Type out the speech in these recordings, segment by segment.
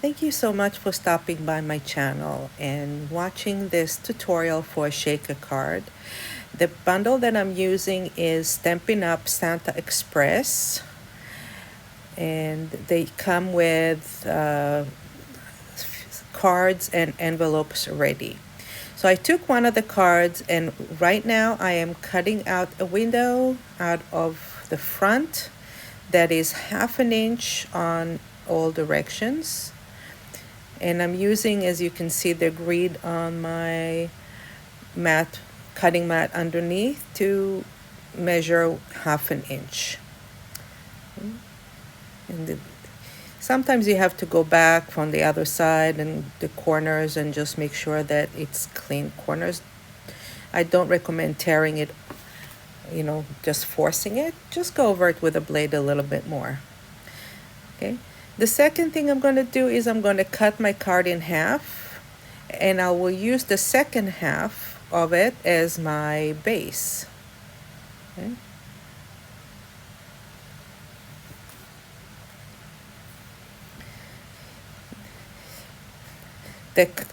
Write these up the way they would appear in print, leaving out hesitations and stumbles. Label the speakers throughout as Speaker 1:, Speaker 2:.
Speaker 1: Thank you so much for stopping by my channel and watching this tutorial for a shaker card. The bundle that I'm using is Stampin' Up! Santa Express, and they come with cards and envelopes ready. So I took one of the cards, and right now I am cutting out a window out of the front that is 1/2 inch on all directions. And I'm using, as you can see, the grid on my mat, cutting mat underneath to measure 1/2 inch. And sometimes you have to go back from the other side and the corners and just make sure that it's clean corners. I don't recommend tearing it, just forcing it. Just go over it with a blade a little bit more. Okay. The second thing I'm going to do is I'm going to cut my card in half, and I will use the second half of it as my base. Okay.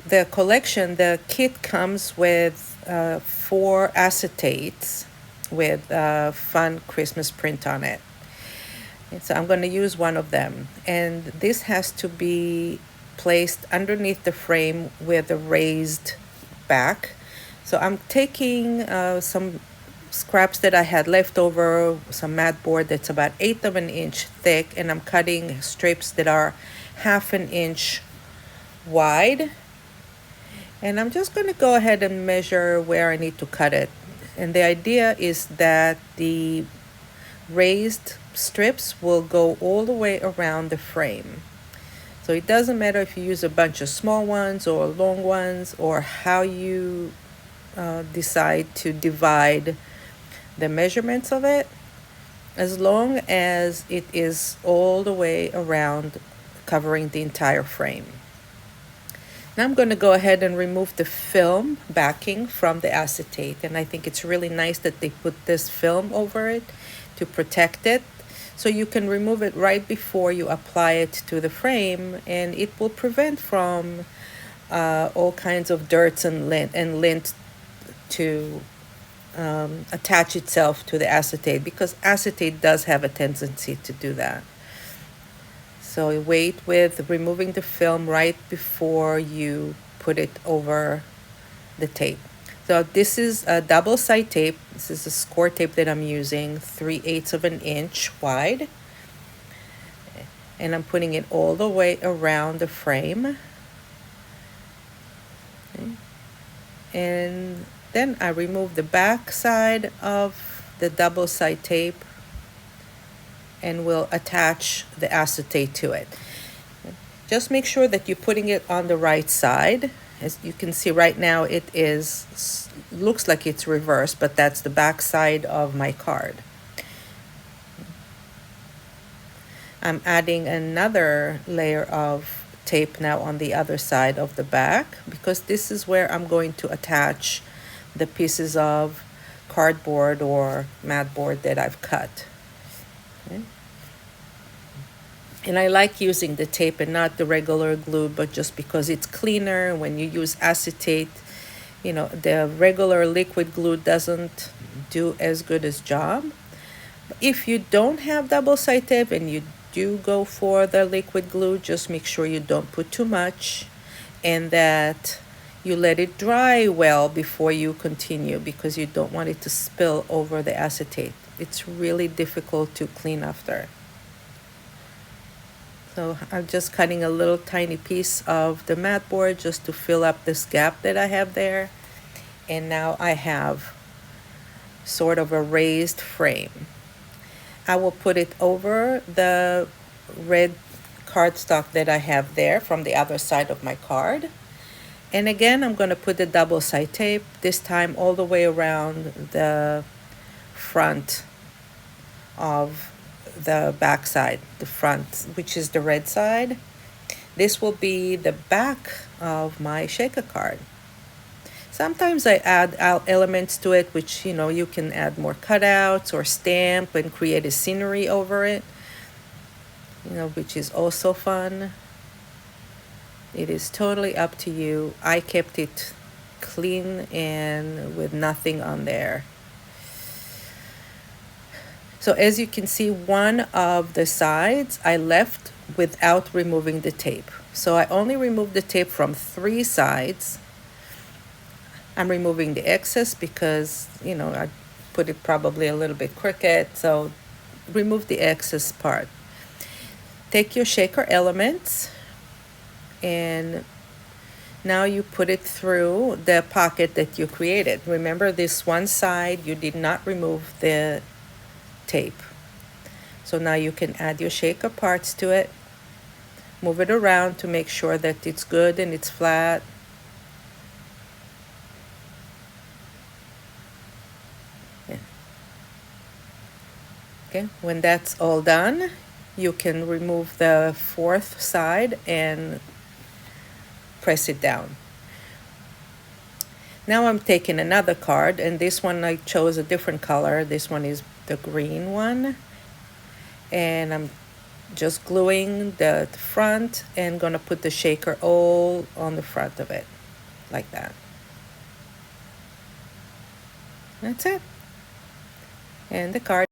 Speaker 1: The collection, the kit comes with 4 acetates with fun Christmas print on it. And so I'm going to use one of them, and this has to be placed underneath the frame with a raised back. So I'm taking some scraps that I had left over, some mat board that's about 1/8 of an inch thick, and I'm cutting strips that are 1/2 inch wide. And I'm just going to go ahead and measure where I need to cut it. And the idea is that the raised strips will go all the way around the frame. So it doesn't matter if you use a bunch of small ones or long ones, or how you decide to divide the measurements of it, as long as it is all the way around, covering the entire frame. Now I'm going to go ahead and remove the film backing from the acetate, and I think it's really nice that they put this film over it to protect it, so you can remove it right before you apply it to the frame, and it will prevent from all kinds of dirts and lint to attach itself to the acetate, because acetate does have a tendency to do that. So wait with removing the film right before you put it over the tape. So this is a double side tape. This is a score tape that I'm using, 3/8 of an inch wide. And I'm putting it all the way around the frame. Okay. And then I remove the back side of the double side tape, and we'll attach the acetate to it. Just make sure that you're putting it on the right side. As you can see right now, it looks like it's reversed, but that's the back side of my card. I'm adding another layer of tape now on the other side of the back, because this is where I'm going to attach the pieces of cardboard or mat board that I've cut. Okay. And I like using the tape and not the regular glue, but just because it's cleaner. When you use acetate, the regular liquid glue doesn't do as good as job. If you don't have double side tape and you do go for the liquid glue, just make sure you don't put too much, and that you let it dry well before you continue, because you don't want it to spill over the acetate. It's really difficult to clean after. So I'm just cutting a little tiny piece of the mat board just to fill up this gap that I have there. And now I have sort of a raised frame. I will put it over the red cardstock that I have there from the other side of my card. And again, I'm going to put the double side tape, this time all the way around the front of the back side, the front, which is the red side. This will be the back of my shaker card. Sometimes I add elements to it, which you can add more cutouts or stamp and create a scenery over it, which is also fun. It is totally up to you. I kept it clean and with nothing on there. So as you can see, one of the sides I left without removing the tape. So I only removed the tape from 3 sides. I'm removing the excess because, I put it probably a little bit crooked. So remove the excess part. Take your shaker elements and now you put it through the pocket that you created. Remember, this one side you did not remove the tape. So now you can add your shaker parts to it. Move it around to make sure that it's good and it's flat. Yeah. Okay, when that's all done, you can remove the 4th side and press it down. Now I'm taking another card, and this one I chose a different color. This one is the green one. And I'm just gluing the front and gonna put the shaker all on the front of it, like that. That's it. And the card